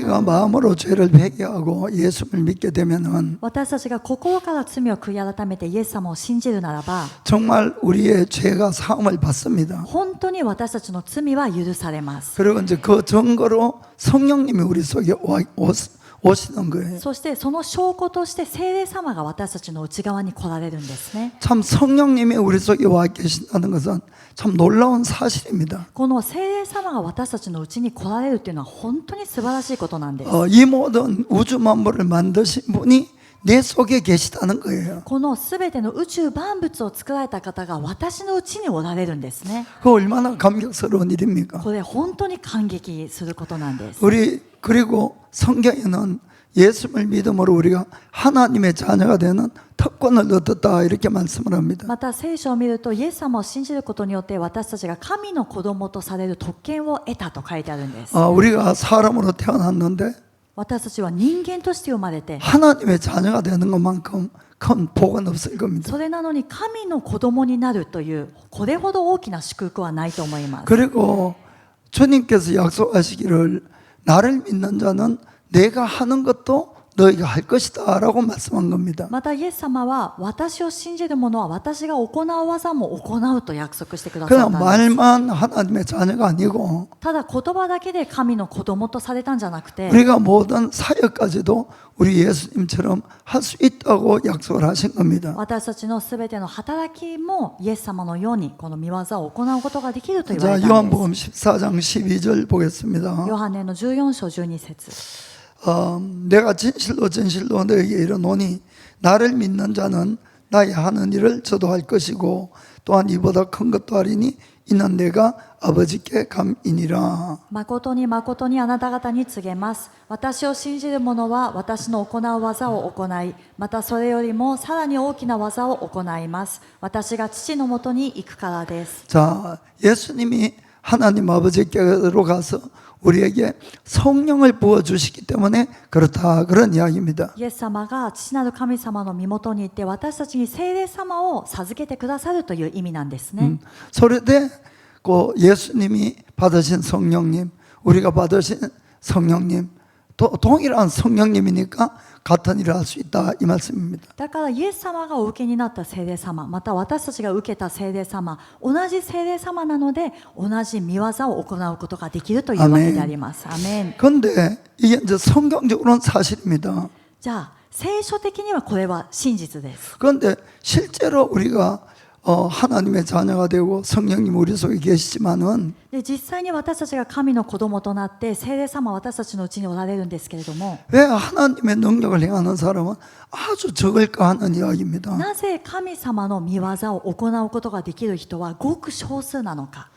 우리가 마음으로 죄를 회개하고 예수를 믿게 되면은 私たちが心から罪を悔い改めてイエス様を信じるならば 정말 우리의 죄가 사함을 받습니다. 本当に私たちの罪は許されます。 그리고 이제 그 증거로 성령님이 우리 속에 오시는 거예요. そしてその証拠として聖霊様が私たちの内側に来られるんですね。 참 성령님이 우리 속에 와 계신다는 것은 참 놀라운 사실입니다. この聖霊様が私たちの内に来られるというのは本当に素晴らしいことなんです。 이 모든 우주 만물을 만드신 분이 내 속에 계시다는 거예요. このすべての宇宙万物を作られた方が私のうちにおられるんですね。 그 얼마나 감격스러운 일입니까? これ本当に感激することなんです。 그리고 성경에는 예수를 믿음으로 우리가 하나님의 자녀가 되는 특권을 얻었다 이렇게 말씀을 합니다. また聖書を見るとイエス様を信じることによって私たちが神の子供とされる特権を得たと書いてあるんです。 우리가 사람으로 태어났는데 私たちは人間として生まれて 하나님의 자녀가 되는 것만큼 큰 복은 없을 겁니다. それなのに神の子供になるというこれほど大きな祝福はないと思います。 그리고 주님께서 약속하시기를 나를 믿는 자는 내가 하는 것도 너희가 할 것이다 라고 말씀한 겁니다. またイエス様は私を信じる者は私が行う技も行うと約束してくださった 그냥 んです。 말만 하나님의 자녀가 아니고 ただ言葉だけで神の子供とされたんじゃなくて 우리가 모든 사역까지도 우리 예수님처럼 할 수 있다고 약속을 하신 겁니다. 私たちのすべての働きもイエス様のようにこの御業を行うことができると言わ 자, れたんです。 요한복음 14장 12절 보겠습니다. ヨハネの14章12節 내가 진실로 진실로 너에게 이르노니 나를 믿는 자는 나의 하는 일을 저도 할 것이고 또한 이보다 큰 것도 하리니 이는 내가 아버지께 감이니라. 誠に誠にあなた方に告げます。私を信じる者は私の行う技を行い、またそれよりもさらに大きな技を行います。私が父のもとに行くからです。 자, 예수님이 하나님 아버지께로 가서 우리에게 성령을 부어주시기 때문에 그렇다 그런 이야기입니다. イエス様が父なる神様の身元に行って私たちに聖霊様を授けてくださるという意味なんですね。 소리대 그 예수님이 받으신 성령님, 우리가 받으신 성령님, 또 동일한 성령님이니까 같은 일을 할 수 있다 이 말씀입니다. だからイエス様がお受けになった聖霊様、また私たちが受けた聖霊様、同じ聖霊様なので同じ御業を行うことができるというわけであります。アメン。 그런데 이게 이제 성경적으로는 사실입니다. じゃあ聖書的にはこれは真実です。 그런데 실제로 우리가 하나님의 자녀가 되고 성령님 우리 속에 계시지만은 で実際に私たちが神の子供となって聖霊様は私たちのうちにおられるんですけれども、 왜 하나님의 능력을 행하는 사람은 아주 적을까 하는 이야기입니다. なぜ神様の御業を行うことができる人はごく少数なのか。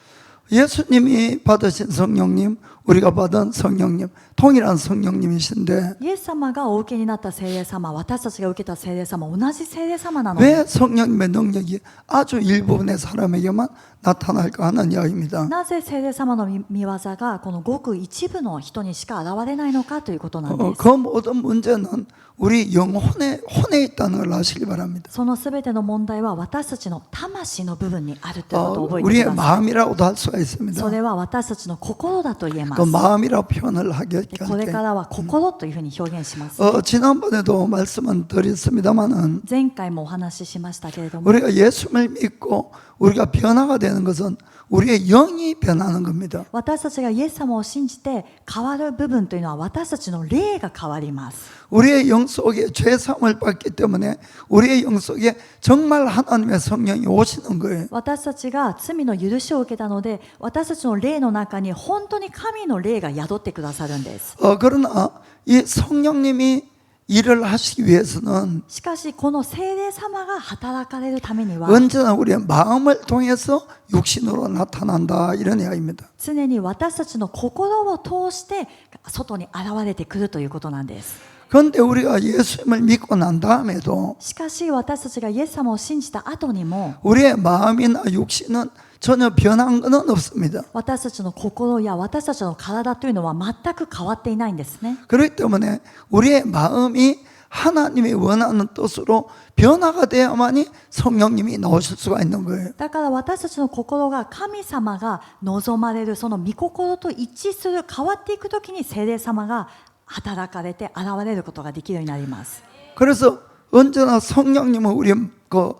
예수님이 받으신 성령님, 우리가 받은 성령님, 동일한 성령님이신데 イエス様がお受けになった聖霊様、私たちが受けた聖霊様、同じ聖霊様なの 왜 で、 성령님의 능력이 아주 일부분의 사람에게만 나타날까 하는 이야기입니다. なぜ聖霊様の御業がこのごく一部の人にしか現れないのかということなんです。 그 모든 문제는 우리 혼에 있다는 걸 아시기 바랍니다. そのすべての問題は私たちの魂の部分にあるということを覚えてく 우리의 ださい。 마음이라고도 할 수가 있습니다. それは私たちの心だと言えま 그 す。 마음이라 표현을 하게 でこれからは心というふうに表現します。 지난번에도 말씀은 드렸습니다만은 前回もお話ししましたけれども、 우리가 예수를 믿고 우리가 변화가 되는 것은 우리의 영이 변하는 겁니다. 私たちがイエス様を信じて変わる部分というのは私たちの霊が変わります。 우리의 영 속에 죄사함을 받기 때문에 우리의 영 속에 정말 하나님의 성령이 오시는 거예요. 私たちが罪の許しを受けたので、私たちの霊の中に本当に神の霊が宿ってくださるんです。 그러나 이 성령님이 일을 하시기 위해서는 しかしこの聖霊様が働かれるためには 언제나 우리의 마음을 통해서 육신으로 나타난다 이런 이야기입니다. 常に私たちの心を通して外に現れてくるということなんです。 그런데 우리가 예수님을 믿고 난 다음에도 しかし私たちがイエス様を信じた後にも 우리의 마음이나 육신은 전혀 변한 것은 없습니다. 私たちの心や私たちの体というのは全く変わっていないんですね。 그렇기 때문에 우리의 마음이 하나님이 원하는 뜻으로 변화가 돼야만이 성령님이 나오실 수가 있는 거예요. だから私たちの心が神様が望まれるその御心と一致する変わっていくときに聖霊様が働かれて現れることができるようになります。 그래서 언제나 성령님은 우리 그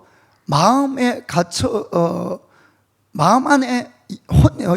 마음에 갇혀 마음 안에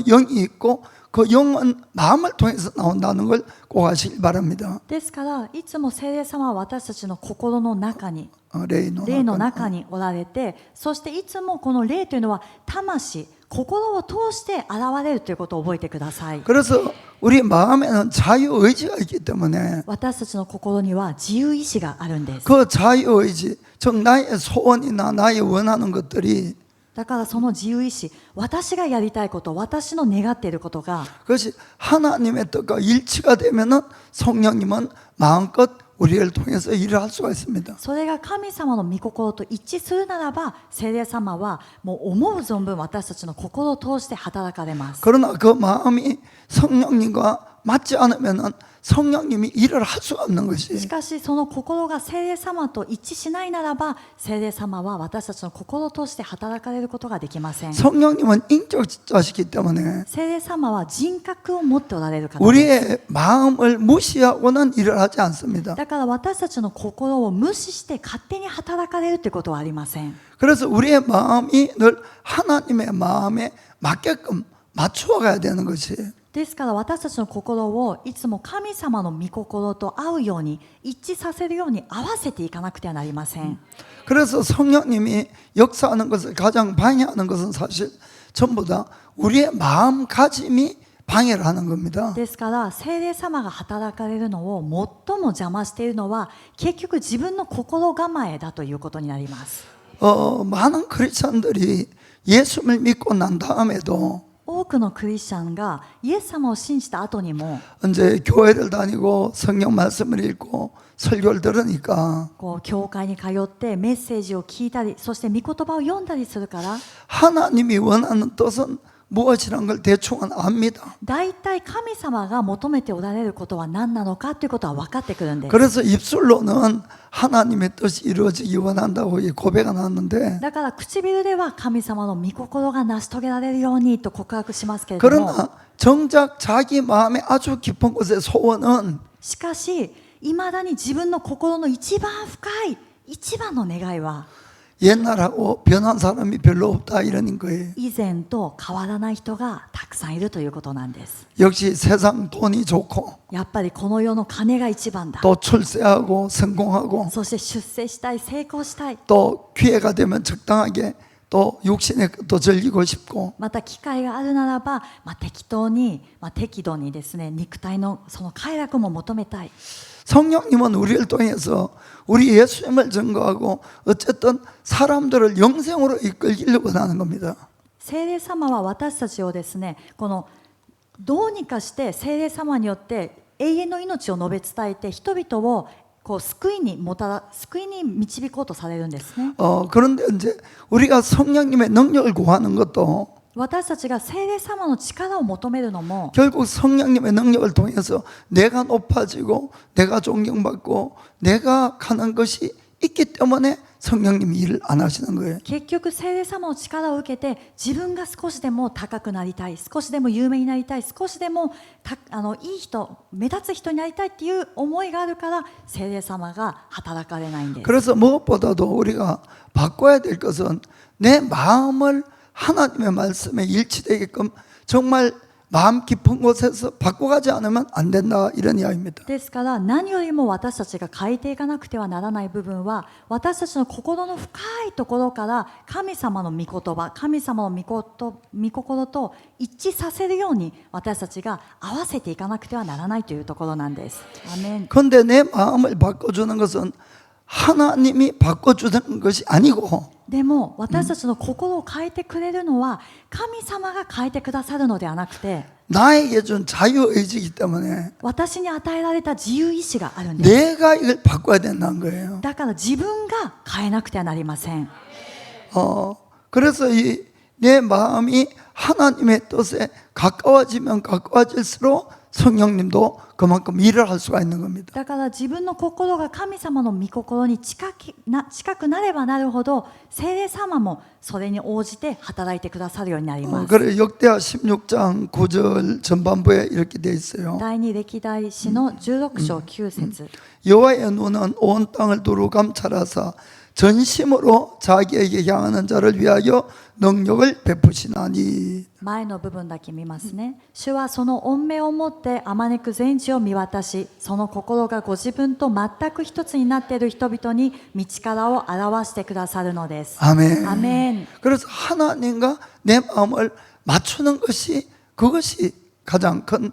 영이 있고 그 영은 마음을 통해서 나온다는 걸 꼭 아시길 바랍니다. ですからいつも聖霊様は私たちの心の中に、 霊の 霊の中 中におられて、そしていつもこの霊というのは魂、心を通して現れるということを覚えてください。 그래서 우리 마음에는 자유의지가 있기 때문에 私たちの心には自由意志があるんです。 그 자유의지, 즉 나의 소원이나 나의 원하는 것들이 だからその自由意志、私がやりたいこと、私の願っていることが 그것이 하나님의 뜻과 일치가 되면은 성령님은 마음껏 우리를 통해서 일을 할 수가 있습니다. それが神様の御心と一致するならば、聖霊様はもう思う存分私たちの心を通して働かれます。 그러나 그 마음이 성령님과 맞지 않으면은 성령님이 일을 할 수가 없는 し 것이. かしその心が聖霊様と一致しないならば、聖霊様は私たちの心を通して働かれることができません。 성령님은 인격자시기 때문에 聖霊様は人格を持っておられる方です。 우리의 마음을 무시하고는 일을 하지 않습니다. だから私たちの心を無視して勝手に働かれるということはありません。 그래서 우리의 마음이 늘 하나님의 마음에 맞게끔 맞추어 가야 되는 것이. ですから私たちの心をいつも神様の御心と合うように一致させるように合わせていかなくてはなりません。 그래서 성령님이 역사하는 것을 가장 방해하는 것은 사실 전부 다 우리의 마음가짐이 방해를 하는 겁니다. ですから聖霊様が働かれるのを最も邪魔しているのは結局自分の心構えだということになります。 많은 크리스천들이 예수를 믿고 난 다음에도 多くのクリスチャンがイエス様を信じた後にも 이제 교회를 다니고 성경 말씀을 읽고 설교를 들으니까 こう教会に通ってメッセージを聞いたり、そして御言葉を読んだりするから、 하나님이 원하는 뜻은 무엇이란 걸 대충은 압니다. だいたい神様が求めておられることは何なのかということは分かってくるんです。 그래서 입술로는 하나님의 뜻이 이루어지기 원한다고 고백을 하는데 だから唇では神様の御心が成し遂げられるようにと告白しますけれども、 그러나 정작 자기 마음의 아주 깊은 곳의 소원은 しかしいまだに自分の心の一番深い一番の願いは 옛날하고 변한 사람이 별로 없다 이러는 거예요. 以前と変わらない人がたくさんいるということなんです。 역시 세상 돈이 좋고 やっぱりこの世の金が一番だ。 또 출세하고 성공하고 そして出世したい、成功したい。 또 기회가 되면 적당하게 또 육신의 것도 즐기고 싶고 また機会があるならば、適当に、適度にですね、肉体のその快楽も求めたい。 성령님은 우리를 통해서 우리 예수님을 증거하고 어쨌든 사람들을 영생으로 이끌기를 원하는 겁니다. 聖霊様は私たちをですね、このどうにかして聖霊様によって永遠の命を述べ伝えて人々をこう救いに導こうとされるんですね。 그런데 이제 우리가 성령님의 능력을 구하는 것도 私たちが聖霊様の力を求めるのも 결국 성령님의 능력을 통해서 내가 높아지고 내가 존경받고 내가 가는 것이 있기 때문에 성령님이 일을 안 하시는 거예요. 結局聖霊様の力を受けて自分が少しでも高くなりたい、少しでも有名になりたい、少しでもいい人、目立つ人になりたいっていう思いがあるから聖霊様が働かれないんです。 그래서 무엇보다도 우리가 바꿔야 될 것은 내 마음을 하나님의 말씀에 일치되게끔 정말 마음 깊은 곳에서 바꿔가지 않으면 안 된다 이런 이야기입니다. ですから何よりも私たちが変えていかなくてはならない部分は私たちの心の深いところから神様の御言葉、神様の御心と一致させるように私たちが合わせていかなくてはならないというところなんです。アメン。 그런데 내 마음을 바꿔주는 것은 하나님이 바꿔주는 것이 아니고 でも私たちの心を変えてくれるのは神様が変えてくださるのではなくて 나에게 준 자유의지이기 때문에 私に与えられた自由意志があるんです。 내가 이걸 바꿔야 된다는 거예요. だから自分が変えなくてはなりません。 그래서 내 마음이 하나님의 뜻에 가까워지면 가까워질수록 성령님도 그만큼 일을 할 수가 있는 겁니다. だから自分の心が神様の御心に近くなればなるほど、聖霊様もそれに応じて働いてくださるようになります。 그래 역대하 16장 9절 전반부에 이렇게 돼 있어요. 第二歴代史の16章9節 여호와의 눈은 온 땅을 두루 감찰하사 전심으로 자기에게 향하는 자를 위하여 능력을 베푸시나니. 前の部分だけ見ますね。主はその御目をもってあまねく全地を見渡し、その心がご自分と全く一つになっている人々に道からを表してくださるのです。 아멘. アメン。 그래서 하나님과 내 마음을 맞추는 것이 그것이 가장 큰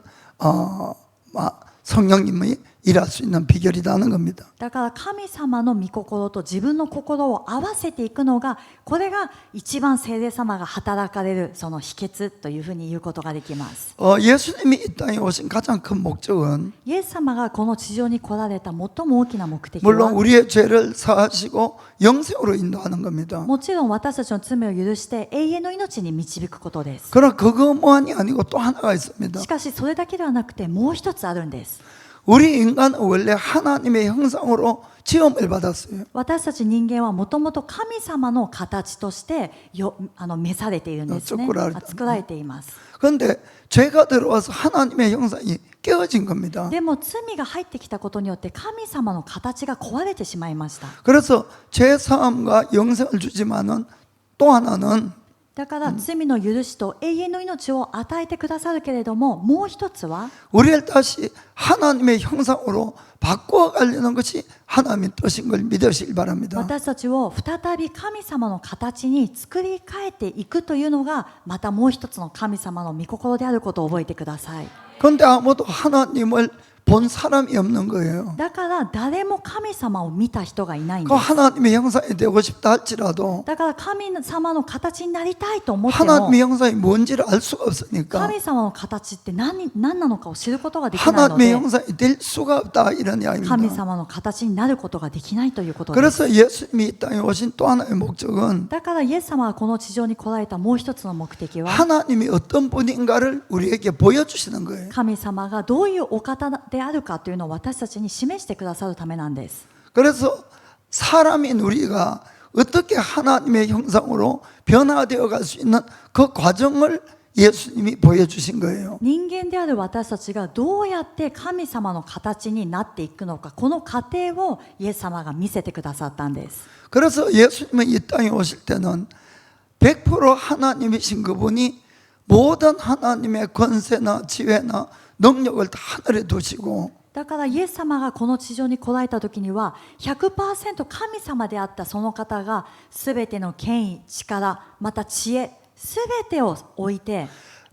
성령님이 일할 수 있는 비결이라는 겁니다. だから神様の御心と自分の心を合わせていくのが、これが一番聖霊様が働かれるその秘訣というふうに言うことができます。 예수님이 이 땅에 오신 가장 큰 목적은 イエス様がこの地上に来られた最も大きな目的 물론 は、 우리의 죄를 사하시고 영생으로 인도하는 겁니다. もちろん私たちの罪を許して永遠の命に導くことです。 그러나 그것만이 아니고 또 하나가 있습니다. しかしそれだけではなくてもう一つあるんです。 우리 인간은 원래 하나님의 형상으로 지음을 받았어요. 私たち人間はもともと神様の形として召されているんですね。作られています。 그런데 죄가 들어와서 하나님의 형상이 깨어진 겁니다. でも罪が入ってきたことによって神様の形が壊れてしまいました。 그래서 죄 사함과 영생을 주지만은 또 하나는 だから罪の許しと永遠の命を与えてくださるけれども、もう一つは 우리를 다시 하나님의 형상으로 바꾸어 가려는 것이 하나님의 뜻인 걸 믿으시길 바랍니다. 私たちを再び神様の形に作り変えていくというのが、またもう一つの神様の御心であることを覚えてください。 그런데 아무도 하나님을 본 사람이 없는 거예요. だから誰も神様を見た人がいないん 그 です。 하나님의 형상이 되고 싶다 할지라도 だから神様の形になりたいと思っても、 하나님의 형상이 뭔지를 알 수가 없으니까 神様の形って何なのかを知ることができないの 하나님의 で、 형상이 될 수가 없다 이런 神 이야기입니다. 様の形になることができないということです。 그래서 예수님이 이 땅에 오신 또 하나의 목적은 だからイエス様がこの地上に来られたもう一つの目的は、 하나님이 어떤 분인가를 우리에게 보여주시는 거예요. 神様がどういうお方であるかというのを私たちに示してくださるためなんです。 그래서 사람인 우리가 어떻게 하나님의 형상으로 변화되어 갈 수 있는 그 과정을 예수님이 보여주신 거예요. 人間である私たちがどうやって神様の形になっていくのか、この過程をイエス様が見せてくださったんです。 그래서 예수님은 이 땅에 오실 때는 100% 하나님이신 그분이 모든 하나님의 권세나 지혜나 능력을 다 하늘에 두시고 だからイエス様がこの地上に来られた時には 100% 神様であったその方が全ての権威、力、また知恵、全てを置いて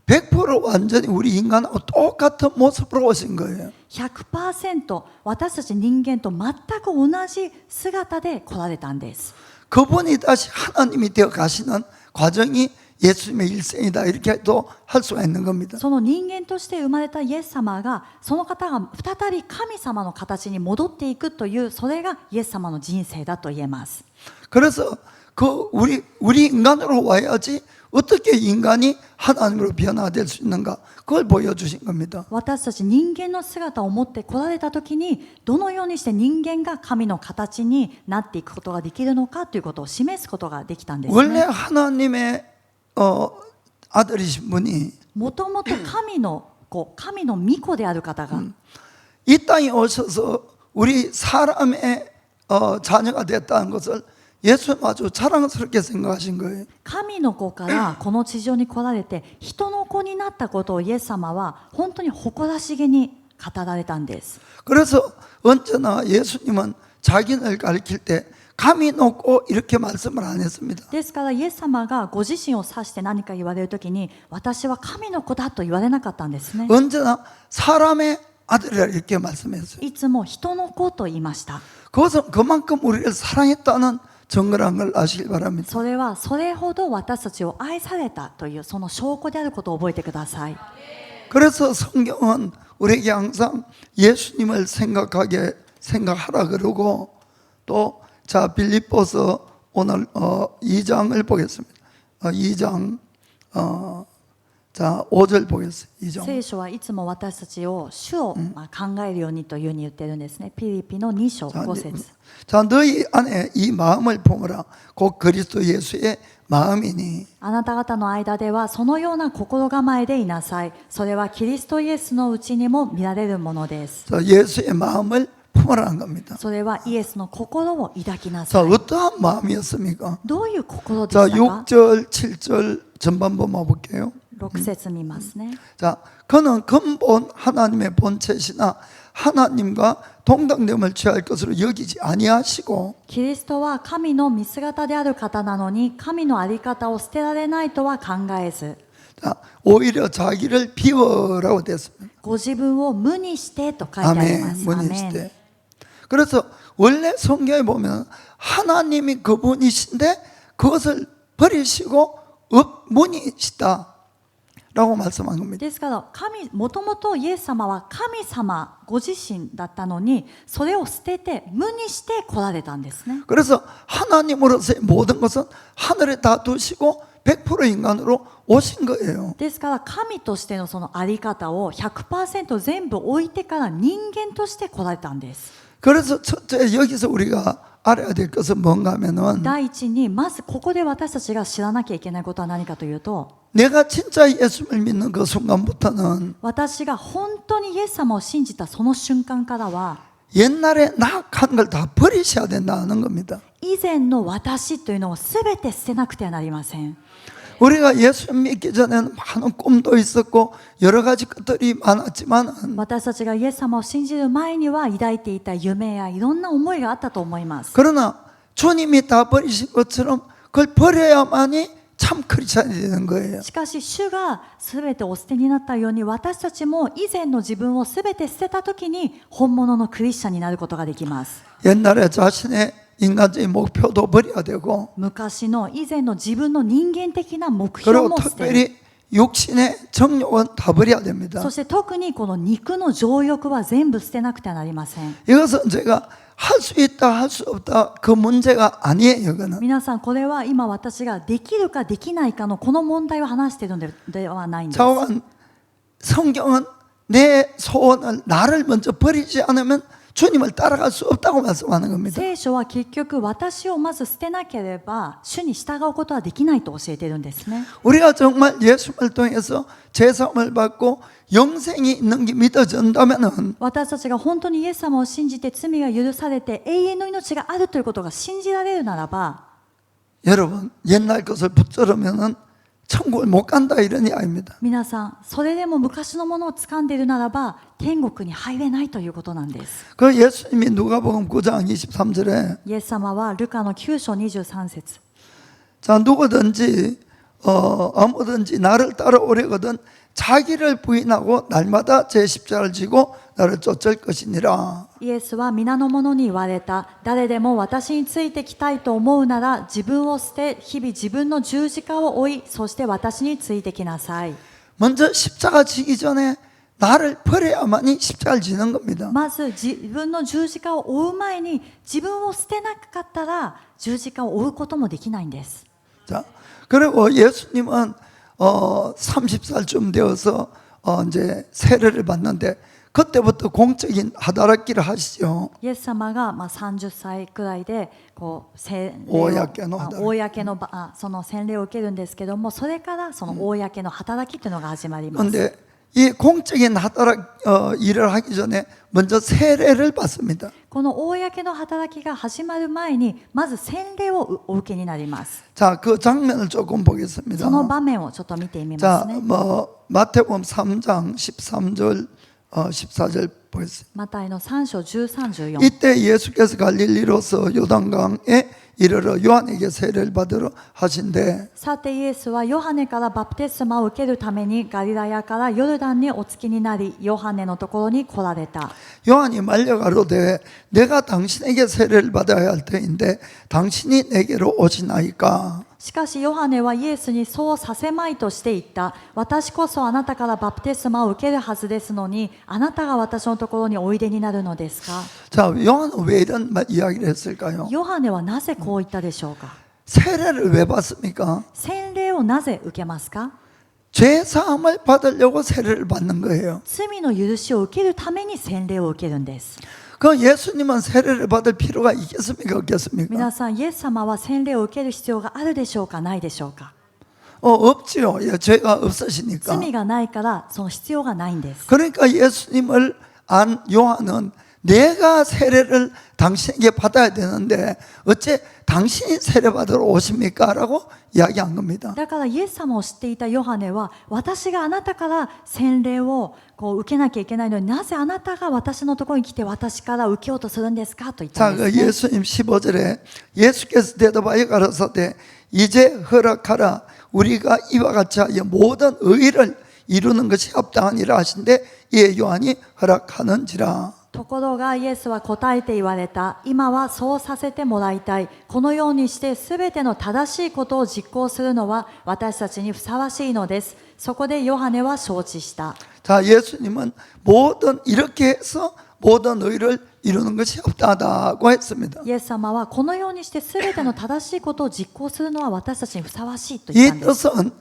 100% 완전히 우리 인간하고 똑같은 모습으로 오신 거예요. 100% 私たち人間と全く同じ姿で来られたんです。 그분이 다시 하나님이 되어 가시는 과정이 예수님의 일생이다 이렇게 해도 할 수가 있는 겁니다. その人間として生まれたイエス様が、その方が再び神様の形に戻っていくという、それがイエス様の人生だと言えます。 그래서 그 우리 인간으로 와야지 어떻게 인간이 하나님으로 변화될 수 있는가 그걸 보여주신 겁니다. 私たち人間の姿を持って来られた時に、どのようにして人間が神の形になっていくことができるのかということを示すことができたんです 원래 ね。 하나님의 아들이신 분이 もともと神の子、神の御子である方が、 이 땅에 오셔서 우리 사람의 자녀가 됐다는 것을 예수님 아주 자랑스럽게 생각하신 거예요. 神の子からこの地上に来られて人の子になったことをイエス様は本当に誇らしげに語られたんです。 그래서 언제나 예수님은 자기를 가리킬 때 감히 놓고 이렇게 말씀을 안 했습니다. ですからイエス様がご自身を指して何か言われるときに、私は神の子だと言われなかったんですね。 언제나 사람의 아들이라 이렇게 말씀했어요. いつも人の子と言いました。 그것은 그만큼 우리를 사랑했다는 증거란 걸 아시길 바랍니다. それはそれほど私たちを愛されたというその証拠であることを覚えてください。 그래서 성경은 우리에게 항상 예수님을 생각하라 그러고 또 자 빌립보서 오늘 2장을 보겠습니다. 2장 자, 5절 보겠습니다. 이종. 聖書はいつも私たちを主を考えるようにというふうに言ってるんですね。ピリピの2章 자, 5節 자, 너희 안에 이 마음을 품으라. 곧 그리스도 예수의 마음이니. あなた方の間ではそのような心構えでいなさい。それはキリストイエスのうちにも見られるものです。 자, 예수의 마음을 품으라는 겁니다. それはイエスの心を抱きな 자, さい。 어떠한 마음이었습니까? どういう心で 자, したか？ 6절, 7절 전반부 볼게요. 6節見ますね。 자, 그는 근본 하나님의 본체시나 하나님과 동등됨을 취할 것으로 여기지 아니하시고 キリストは神の見姿である方なのに神の在り方を捨てられないとは考えず 자, 오히려 자기를 비워라고 됐습니다. ご自分を無にしてと書いてありま 아멘. す。アメン 문이시대. 그래서 원래 성경에 보면 하나님이 그분이신데 그것을 버리시고 무니시다라고 말씀한 겁니다. ですからもともとイエス様は神様ご自身だったのにそれを捨てて無にして来られたんですね。 그래서 하나님으로서의 모든 것은 하늘에 다 두시고 100% 인간으로 오신 거예요. ですから神としてのその在り方を 100% 全部置いてから人間として来られたんです。 그래서 첫째 여기서 우리가 알아야 될 것은 뭔가 하면은 第一にまずここで私たちが知らなきゃいけないことは何かというと 내가 진짜 예수를 믿는 그 순간부터는 私が本当にイエス様を信じたその瞬間からは 옛날에 나약한 걸 다 버리셔야 된다는 겁니다. 以前の私というのを全て捨てなくてはなりません。 우리가 예수 믿기 전에는 많은 꿈도 있었고 여러 가지 것들이 많았지만 私たちがイエス様を信じる前には抱いていた夢やいろんな思いがあったと思います。 그러나 주님이 다 버리신 것처럼 그걸 버려야만이 참 크리스찬이 되는 거예요. しかし主が全てお捨てになったように私たちも以前の自分を全て捨てた時に本物のクリスチャンになることができます。 옛날에 자신의 인간적인 목표도 버려야 되고 昔の以前の自分の人間的な目標 그리고 も捨てる。 특별히 육신의 정욕은 다 버려야 됩니다. そして特にこの肉の情欲は全部捨てなくてはなりません。 이것은 제가 할 수 있다 할 수 없다 그 문제가 아니에요. 이거는 皆さんこれは今私ができるかできないかのこの問題を話しているのではないんです。 자오한 성경은 내 소원을 나를 먼저 버리지 않으면 주님을 따라갈 수 없다고 말씀하는 겁니다. 聖書は結局私をまず捨てなければ主に従うことはできないと教えているんですね。 우리가 정말 예수를 통해서 제사함을 받고 영생이 있는 게 믿어진다면은 私たちが本当にイエス様を信じて罪が許されて永遠の命があるということが信じられるならば 여러분 옛날 것을 붙들으면은 천국을 못 간다 이런 이야기입니다. 皆さんそれでも昔のものを掴んでいるならば天国に入れないということなんです。 그 예수님이 누가복음 9장 23절에 イエス様はルカの9章23節 자 누구든지 아무든지 나를 따라오려거든 자기를 부인하고 날마다 제 십자가를 지고 나를 쫓을 것이니라. イエスは皆の者に言われた。誰でも私についてきたいと思うなら自分を捨て日々自分の十字架を追いそして私についてきなさい。 먼저 십자가 지기 전에 나를 버려야만이 십자가를 지는 겁니다. まず自分の十字架を追う前に自分を捨てなかったら十字架を追うこともできないんです。 자 그리고 예수님은 30살쯤 되어서 이제 세례를 받는데 그때부터 공적인 하다락기를 하시죠. イエス様が30歳くらいでこう洗礼公のその洗礼を受けるんですけどもそれからその公の働きというのが始まります。 그런데 이 공적인 하다락 일을 하기 전에 먼저 세례를 받습니다. この公の働きが始まる前にまず洗礼をお受けになります。 자, 그 장면을 조금 보겠습니다. その場面をちょっと見てみま 자, すね。 마태복음 3장 13절 14절 보겠습니다. マタイの3章13、14 이때 예수께서 갈릴리로서 요단강에 이르러 요한에게 세례를 받으러 하신대. さてイエスはヨハネからバプテスマを受けるためにガリラヤからヨルダンにお着きになりヨハネのところに来られた。 요한이 말려가로되 내가 당신에게 세례를 받아야 할 터인데 당신이 내게로 오시나이까. しかしヨハネはイエスにそうさせまいとして言った。私こそあなたからバプテスマを受けるはずですのにあなたが私のところにおいでになるのですか。 자, 요한은 왜 이런 이야기를 했을까요? ヨハネはなぜこう言ったでしょうか。 세례를 왜 받습니까? 洗礼をなぜ受けますか。죄 사함을 받으려고 세례를 받는 거예요. 罪の許しを受けるために洗礼を受けるんです。 그 예수님은 세례를 받을 필요가 있겠습니까? 없겠습니까? 皆さん、イエス様は洗礼を受ける必要があるでしょうか、ないでしょうか。 없지요. 예, 죄가 없으시니까. 罪がないからその必要がないんです。 그러니까 예수님을 안 요한은 내가 세례를 당신에게 받아야 되는데 어째 당신이 세례 받으러 오십니까? 라고 이야기한 겁니다. だからイエス様を知っていたヨハネは、私があなたから洗礼を受けなきゃいけないのに、なぜあなたが私のところに来て私から受けようとするんですかと言った 자, ん 그 ですね。 예수님 15절에 예수께서 대답하여 가라사대 이제 허락하라 우리가 이와 같이 하여 모든 의를 이루는 것이 합당하니라 하신데 이에 요한이 허락하는지라. ところがイエスは答えて言われた。今はそうさせてもらいたい。このようにしてすべての正しいことを実行するのは私たちにふさわしいのです。そこでヨハネは承知した。 자, 예수님은 모든 이렇게 해서 모든 의를 이루는 것이 합당하다고 했습니다. イエス様はこのようにしてすべての正しいことを実行するのは私たちにふさわしいと言った 이 んです。 뜻은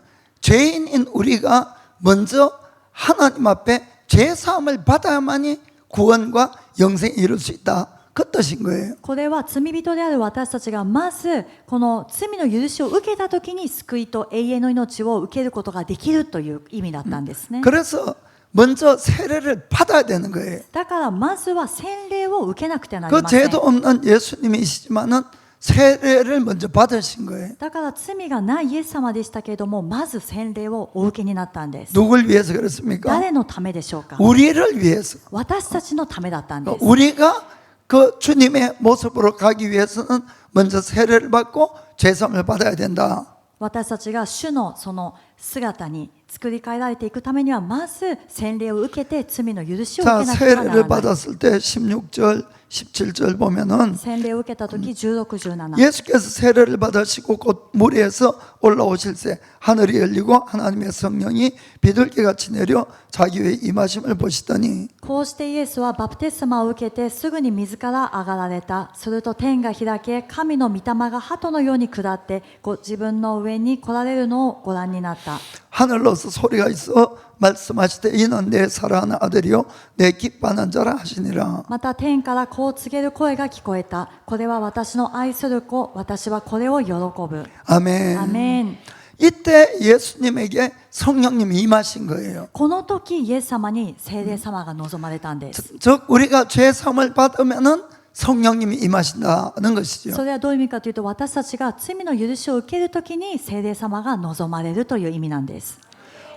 죄인인 우리가 먼저 하나님 앞에 죄 사함을 받아야만이 구원과 영생에 이룰 수 있다. 그 뜻인 거예요. これは罪人である私たちがまずこの罪の許しを受けたときに救いと永遠の命を受けることができるという意味だったんですね。 그래서 먼저 세례를 받아야 되는 거예요. だからまずは洗礼を受けなくてはなり 그 ません。 죄도 없는 예수님이시지만은 세례를 먼저 받으신 거예요. だから罪がないイエス様でしたけれども、まず洗礼をお受けになったんです。 누굴 위해서 그렇습니까? 誰のためでしょうか。 우리를 위해서. 私たちのためだったんです。 우리가 그 주님의 모습으로 가기 위해서는 먼저 세례를 받고 죄사함을 받아야 된다. 私たちが主のその姿に作り変えられていくためには、まず洗礼を受けて罪の許しを受 자, けなければな 세례를 らない。 받았을 때 16절, 17절 보면은 洗礼を受けたとき16、17。 예수께서 세례를 받으시고 곧 무리에서 올라오실새 하늘이 열리고 하나님의 성령이 비둘기같이 내려 자기 위에 임하심을 보시더니 こうしてイエスはバプテスマを受けてすぐに水から上がられた。すると天が開け、神の御霊が鳩のように下ってご自分の上に来られるのをご覧になった。 하늘로서 소리가 있어 말씀하시되 이는 내 사랑하는 아들이요 내 기뻐하는 자라 하시니라. また天からこう告げる声が聞こえた。これは私の愛する子、私はこれを喜ぶ。 아멘. アメン。 이때 예수님에게 성령님이 임하신 거예요. この時イエス様に聖霊様が望まれたんです。 즉 우리가 죄 사함을 받으면은 성령님이 임하신다는 것이죠. それはどういう意味かというと、私たちが罪の許しを受ける時に聖霊様が望まれるという意味なんです。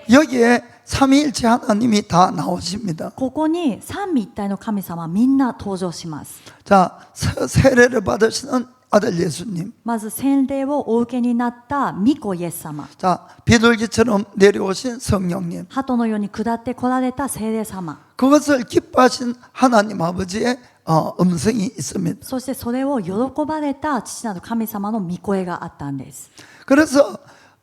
여기에 삼위일체 하나님이 다 나오십니다. ここに三位一体の神様みんな登場します。 자, 세례를 받으시는 아들 예수님. まず洗礼をお受けになった御子イエス様。 자, 비둘기처럼 내려오신 성령님. 鳩のように下って来られた聖霊様。 그것을 기뻐하신 하나님 아버지의 음성이 있습니다. そしてそれを喜ばれた父なる神様の御声があったんです。 그래서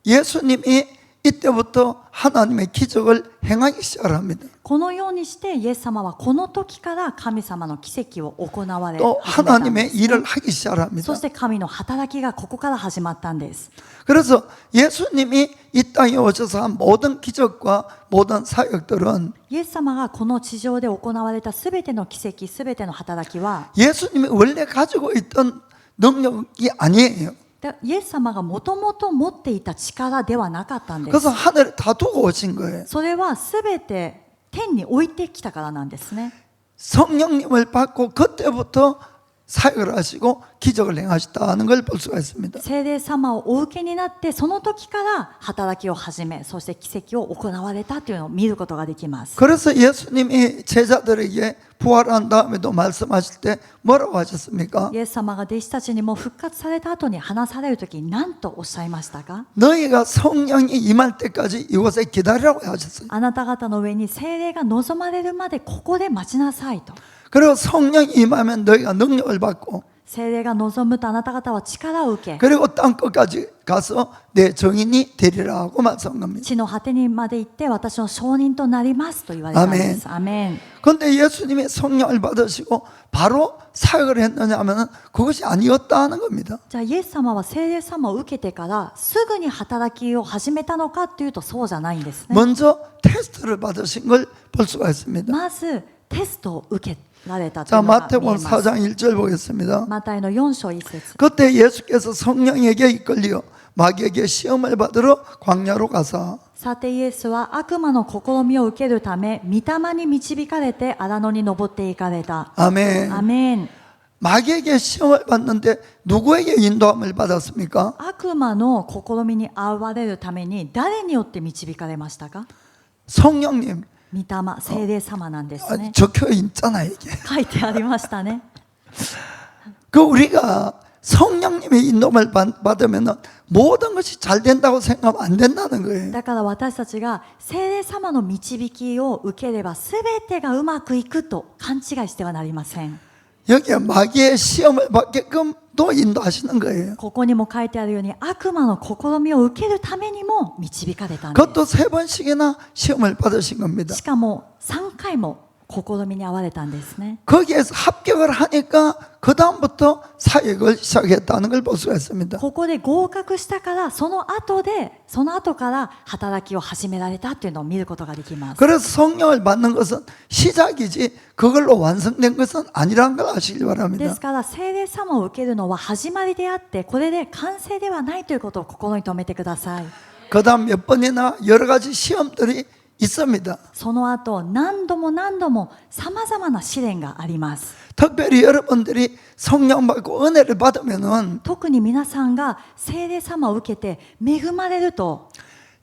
예수님이 이때부터 하나님의 기적을 행하기 시작합니다. このようにしてイエス様はこの時から神様の奇跡を行われ 또 始めたんで 하나님의 す。 일을 하기 시작합니다. そして神の働きがここから始まったんです。 그래서 예수님이 이 땅에 오셔서 한 모든 기적과 모든 사역들은 イエス様がこの地上で行われたすべての奇跡、すべての働きは、 예수님이 원래 가지고 있던 능력이 아니에요. でイエス様がもともと持っていた力ではなかったんです。 그래서 하늘에 다 두고 오신 거예요. それはすべて天に置いてきたからなんですね。 성령님을 받고 그때부터 사역을 하시고 기적을 행하셨다는 걸 볼 수가 있습니다. 聖霊様をお受けになってその時から働きを始め、そして奇跡を行われたというのを見ることができます。 그래서 예수님이 제자들에게 부활한 다음에도 말씀하실 때 뭐라고 하셨습니까? イエス様が弟子たちにも復活された後に話される時に何とおっしゃいましたか？ 너희가 성령이 임할 때까지 이곳에 기다리라고 하셨어요. あなた方の上に聖霊が望まれるまでここで待ちなさいと。 그리고 성령이 임하면 너희가 능력을 받고 聖霊が望むとあなた方は力を受け 그리고 땅 끝까지 가서 내 정인이 되리라 하고 말씀한 겁니다. 地の果てにまで行って私の証人となりますと言われたんですアメン 그런데 예수님이 성령을 받으시고 바로 사역을 했느냐 하면 그것이 아니었다는 겁니다. じゃあイエス様は聖霊様を受けてからすぐに働きを始めたのかというとそうじゃないんですね 먼저 테스트를 받으신 걸 볼 수가 있습니다. まずテストを受けられたとい 자, うのが見え 마태복음 ます 4장 1절 보겠습니다. マタイの4章1節 그때 예수께서 성령에게 이끌려 마귀에게 시험을 받으러 광야로 가사 さてイエスは悪魔の試みを受けるため御霊に導かれて荒野に登っていかれた 아멘. アメン 마귀에게 시험을 받는데 누구에게 인도함을 받았습니까? 悪魔の試みに遭われるために誰によって導かれましたか 성령님. 御霊聖霊様なんですね 적혀 있잖아요 이게. 書いてありましたね 그 우리가 성령님의 인도함을 받으면 모든 것이 잘 된다고 생각하면 안 된다는 거예요. だから私たちが聖霊様の導きを受ければ全てがうまくいくと勘違いしてはなりません 여기에 마귀의 시험을 받게끔 또 인도하시는 거예요. ここにも書いてあるように悪魔の試みを受けるためにも導かれたんで 그것도 3번씩이나 시험을 받으신 겁니다. すしかも3回も試みに遭われたんですね 거기에서 합격을 하니까 그 다음부터 사역을 시작했다는 걸 볼 수가 있습니다. ここで合格したからその後から働きを始められたというのを見ることができます 그래서 성령을 받는 것은 시작이지 그걸로 완성된 것은 아니라는 걸 아시기 で 바랍니다. すから聖霊様を受けるのは始まりであってこれで完成ではないということを心に留めてください 그 다음 몇 번이나 여러 가지 시험들이 있습니다. その後何度もさまざまな試練があります 특별히 여러분들이 성령 받고 은혜를 받으면은 特に皆さんが聖霊様を受けて恵まれると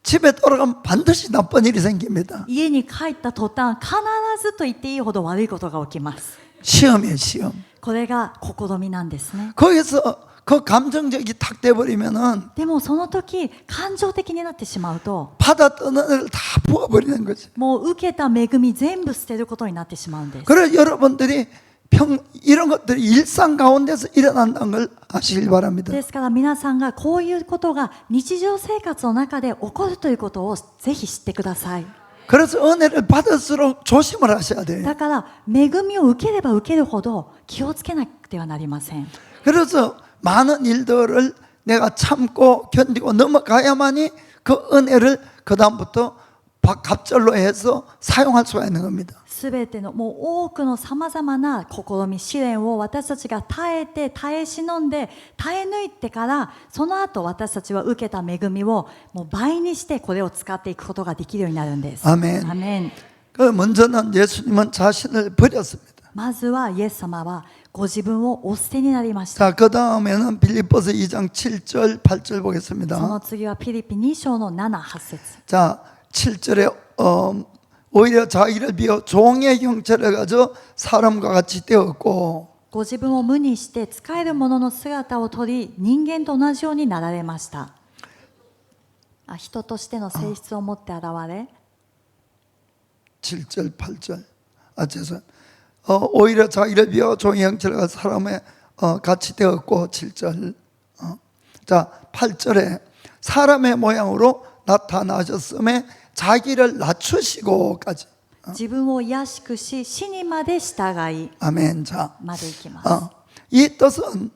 집에 돌아가면 반드시 나쁜 일이 생깁니다. 家に帰った途端必ずと言っていいほど悪いことが起きます 시험이에요, 시험. これが試みなんですね 거기서 그 감정적이 탁 돼버리면은 でもその時感情的になってしまうと 받았던 은혜를 다 부어버리는 거죠. もう受けた恵み全部捨てることになってしまうんです 그래서 여러분들이 이런 것들이 일상 가운데서 일어난다는 걸 아시길 바랍니다. ですから皆さんがこういうことが日常生活の中で起こるということをぜひ知ってください 그래서 은혜를 받을수록 조심을 하셔야 돼요. だから恵みを受ければ受けるほど気をつけなくてはなりません 그래서 많은 일들을 내가 참고 견디고 넘어가야만이 그 은혜를 그 다음부터 갑절로 해서 사용할 수가 있는 겁니다. すべてのもう多くのさまざまな試み試練を私たちが耐えて耐え忍んで耐え抜いてからその後私たちは受けた恵みをもう倍にしてこれを使っていくことができるようになるんです 아멘. アメン 그 먼저는 예수님은 자신을 버렸습니다. まずはイエス様はご自分をお捨てになりました 자, 그 다음에는 빌립보서 2장 7절 8절 その 보겠습니다. 次はピリピ2章の7、8節 자, 7절에 오히려 자기를 비워 종의 형체를 가져 사람과 같이 되었고 ご自分を無にして使える者の姿をとり人間と同じようになられました人としての性質を持って現れ 7절 8절 죄송합니다. 오히려 자기를 비워 종의 형체를 가져 사람의 같이 되었고 7절 자 8절에 사람의 모양으로 나타나셨음에 자기를 낮추시고까지 自分を卑しくし死にまで従い 아멘. 자, までいきます 이 뜻은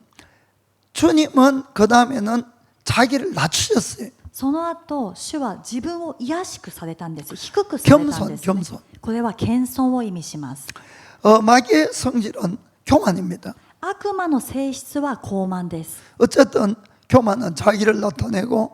주님은 그 다음에는 자기를 낮추셨어요. その後主は自分を卑しくされたんです低くされたんです、ね、 겸손. これは謙遜を意味します 마귀의 성질은 교만입니다. 悪魔の性質は傲慢です 어쨌든 교만은 자기를 나타내고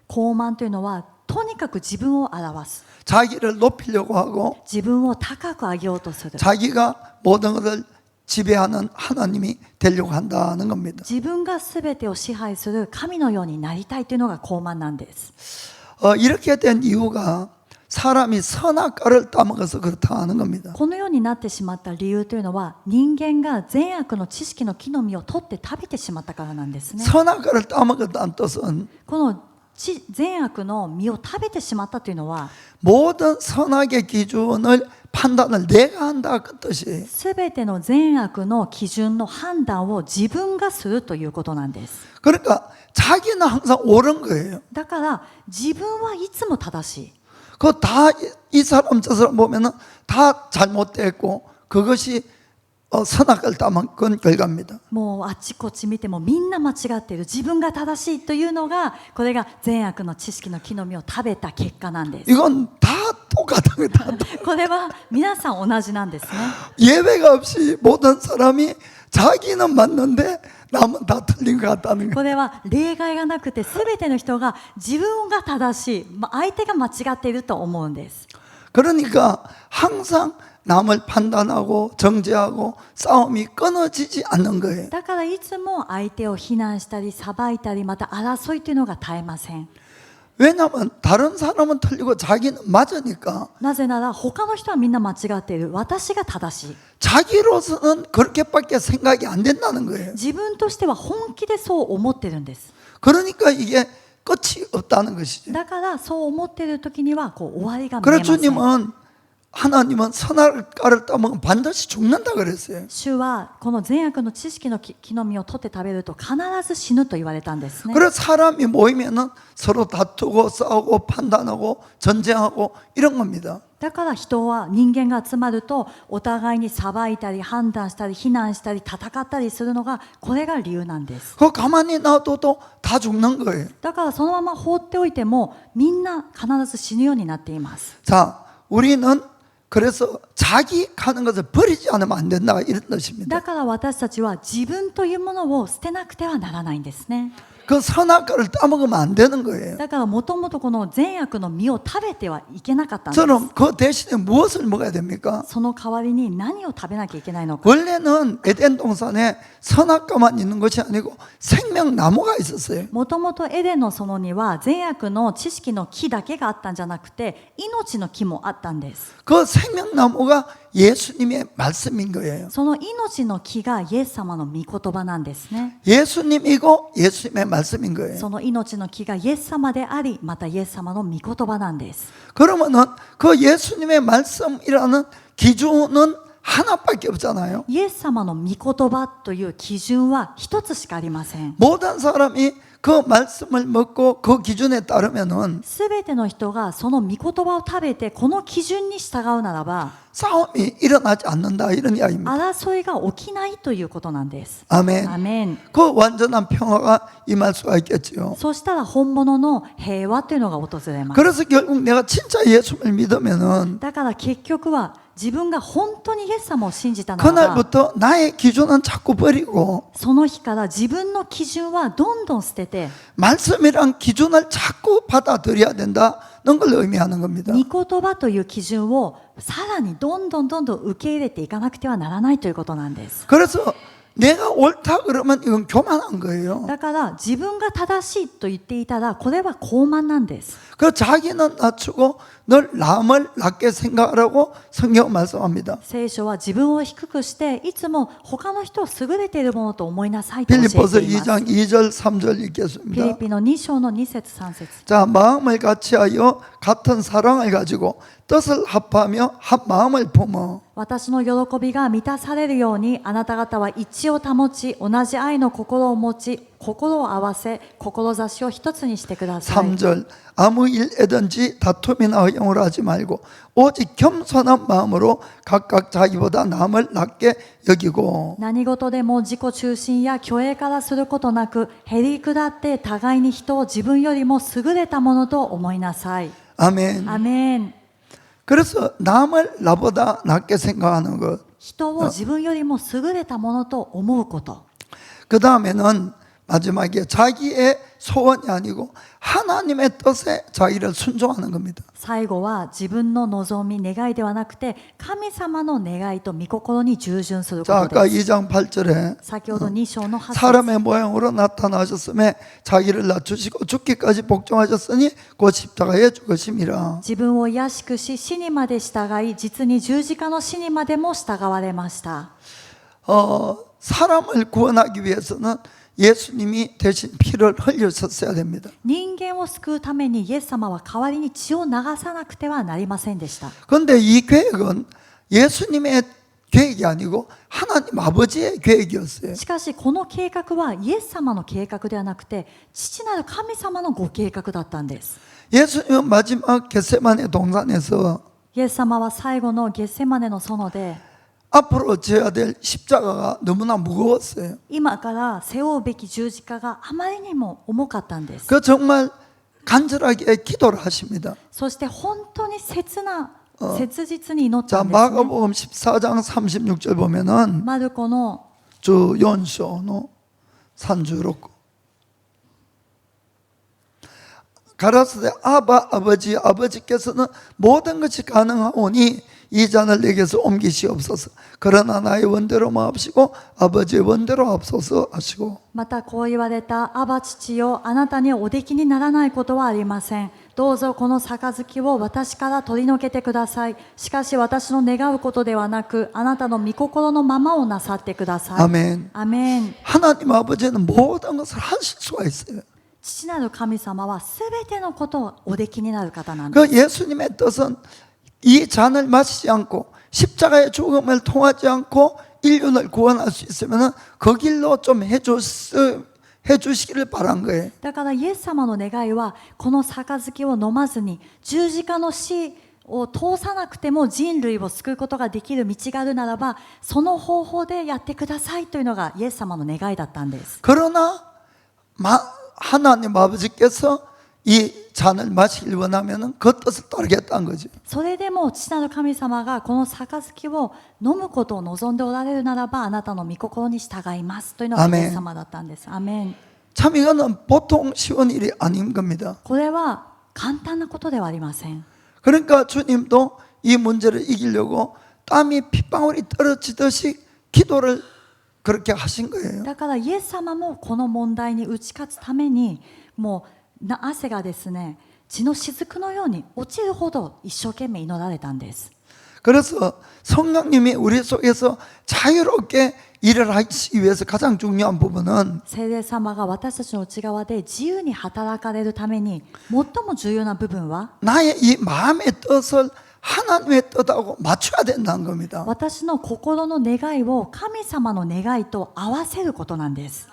傲慢というのはとにかく自分を表す 자기를 높이려고 하고 自分を高く上げようとする 자기가 모든 것을 지배하는 하나님이 되려고 한다는 겁니다. 自分が全てを支配する神のようになりたいというのが傲慢なんです 이렇게 된 이유가 사람이 선악과를 따먹어서 그렇다는 겁니다. このようになってしまった理由というのは人間が善悪の知識の木の実を取って食べてしまったからなんですね 선악과를 따먹었다는 뜻은 この善悪の実を食べてしまったというのは 모든 선악의 기준을 판단을 내가 한다 그 뜻이에요. すべての善悪の基準の判断を自分がするということなんです。 그러니까 자기는 항상 옳은 거예요. だから自分はいつも正しい。 그 다 이 사람 저 사람 보면은 다 잘못됐고 그것이 선악을 따먹은 결과입니다. もうあっちこっち見てもみんな間違っている、自分が正しいというのがこれが善悪の知識の木の実を食べた結果なんです。 이건 다 똑같은 거다. これは皆さん同じなんですね。 예외가 없이 모든 사람이 자기는 맞는데 남은 다 틀린 것 같다는 거. これは例外がなくて全ての人が自分が正しい、相手が間違っていると思うんです。 그러니까 항상 남을 판단하고 정죄하고 싸움이 끊어지지 않는 거예요. だからいつも相手を非難したり裁いたりまた争いというのが絶えません。 왜냐하면 다른 사람은 틀리고 자기는 맞으니까 なぜなら他の人はみんな間違っている、私が正しい。 자기로서는 그렇게밖에 생각이 안 된다는 거예요. 自分としては本気でそう思ってるんです。 그러니까 이게 끝이 없다는 것이죠. だからそう思っている時には終わりが見え 그래서 ません。 주님은 하나님은 선악과를 따먹으면 반드시 죽는다 그랬어요. 主はこの善悪の知識の木の実を取って食べると必ず死ぬと言われたんですね。 그래서 사람이 모이면은 서로 다투고 싸우고 판단하고 전쟁하고 이런 겁니다. だから人は人間が集まるとお互いに裁いたり判断したり非難したり戦ったりするのがこれが理由なんです。 그거 가만히 놔둬도 다 죽는 거예요. だからそのまま放っておいてもみんな必ず死ぬようになっています。 자, 우리는 그래서 자기 가는 것을 버리지 않으면 안 된다 이런 뜻입니다. だから私たちは自分というものを捨てなくてはならないんですね。 그 선악과를 따먹으면 안 되는 거예요. だからもともとこの善悪の実を食べてはいけなかったんです。 저는 그 대신에 무엇을 먹어야 됩니까? その代わりに何を食べなきゃいけないのか。 원래는 에덴 동산에 선악과만 있는 것이 아니고 생명나무가 있었어요. もともとエデンの園には善悪の知識の木だけがあったんじゃなくて命の木もあったんです。 그 생명나무가 예수님의 말씀인 거예요. その命の木がイエス様の御言葉なんですね。 예수님이고 예수님의 말씀인 거예요. その命の木がイエス様でありまたイエス様の御言葉なんです。 그러면은 그 예수님의 말씀이라는 기준은 하나밖에 없잖아요. イエス様の御言葉という基準は一つしかありません。 모든 사람이 그 말씀을 먹고 그 기준에 따르면은 すべての人がその御言葉を食べてこの基準に従うならば 싸움이 일어나지 않는다 이런 이야기입니다. 争いが起きないということなんです。 아멘. アメン。 그 완전한 평화가 임할 수가 있겠지요. そうしたら本物の平和というのが訪れます。 그래서 결국 내가 진짜 예수를 믿으면은 だから結局は自分が本当にイエス様を信じたならば 그날부터 나의 기준은 자꾸 버리고 その日から自分の基準はどんどん捨てて 말씀이란 기준을 자꾸 받아들여야 된다는 걸 의미하는 겁니다. 御言葉という基準をさらにどんどん受け入れていかなくてはならないということなんです。 그래서 내가 옳다 그러면 이건 교만한 거예요. だから自分が正しいと言っていたらこれは傲慢なんです。 그 자기는 낮추고 늘 남을 낮게 생각하라고 성경 말씀합니다. 聖書は自分を低くしていつも他の人を優れているものと思いなさいと教えています。 빌립보서 2장 2절 3절 フィリ 읽겠습니다. ピの2章の2節3節 자, 마음을 같이하여 같은 사랑을 가지고 뜻을 합하며 한 마음을 품어 私の喜びが満たされるようにあなた方は一致を保ち同じ愛の心を持ち心を合わせ志を一つにしてください。 3절 아무 일에든지 다툼이나 허용을 하지 말고 오직 겸손한 마음으로 각각 자기보다 남을 낮게 여기고 何事でも自己中心や虚栄からすることなくへり下って互いに人を自分よりも優れたものと思いなさい。 아멘. アメン。 그래서 남을 나보다 낮게 생각하는 것. 人を自分よりも優れたものと思うこと。 그 다음에는 마지막에 자기의 소원이 아니고 하나님의 뜻에 자기를 순종하는 겁니다. 最後は自分の望み願いではなくて神様の願いと御心に従順するこ 자, と 아까 です。 2장 8절에 先ほど2章の8節 사람의 모양으로 나타나셨음에 자기를 낮추시고 죽기까지 복종하셨으니 곧 십자가에 죽으심이라. 自分を卑しくし死にまで従い実に十字架の死にまでも従われました。 사람을 구원하기 위해서는 예수님이 대신 피를 흘렸었어야 됩니다. 人間を救うためにイエス様は代わりに血を流さなくてはなりませんでした。 그런데 이 계획은 예수님의 계획이 아니고 하나님 아버지의 계획이었어요. しかしこの計画はイエス様の計画ではなくて父なる神様のご計画だったんです。 예수님은 마지막 겟세마네 동산에서 イエス様は最後のゲッセマネの園で 앞으로 져야 될 십자가가 너무나 무거웠어요. 今から背負うべき十字架があまりにも重かったんです。 그 정말 간절하게 기도를 하십니다. そして本当に切実に祈った 자, んです、ね。 마가복음 14장 36절 보면은 マルコの 주 연소노 산주로 가라사대 아바 아버지 아버지께서는 모든 것이 가능하오니 이 잔을 내게서 옮기시옵소서. 그러나 나의 원대로 마옵시고 아버지의 원대로 앞서서 하시고. またこう言われた。アバ父よ、あなたにおできにならないことはありません。どうぞこの杯を私から取り除けてください。しかし私の願うことではなく、あなたの御心のままをなさってください。 아멘. アメン。 하나님 아버지는 모든 것을 하실 수가 있어요. 父なる神様はすべてのことをおできになる方なんです。 그 예수님의 뜻은 이 잔을 마시지 않고 십자가의 죽음을 통하지 않고 인륜을 구원할 수 있으면 그 길로 좀 해주시기를 바란 거예요. だからイエス様の願いはこの杯を飲まずに十字架の死を通さなくても人類を救うことができる道があるならばその方法でやってくださいというのがイエス様の願いだったんです。 그러나 하나님 아버지께서 이 잔을 마시길 원하면 그 뜻을 따르겠다는 거죠. それでも父なる神様がこの杯を飲むことを望んでおられるならばあなたの御心に従いますというのがイエス様だったんです。アメン。 참 이거는 보통 쉬운 일이 아닌 겁니다. これは簡単なことではありません。 그러니까 주님도 이 문제를 이기려고 땀이 핏방울이 떨어지듯이 기도를 그렇게 하신 거예요. だからイエス様もこの問題に打ち勝つためにもう汗がですね血の雫のように落ちるほど一生懸命祈られたんです。 그래서 성령님이 우리 속에서 자유롭게 일을 하시기 위해서 가장 중요한 부분은 聖霊様が私たちの内側で自由に働かれるために最も重要な部分は 나의 이 마음의 뜻을 하나님의 뜻하고 맞춰야 된다는 겁니다. 私の心の願いを神様の願いと合わせることなんです。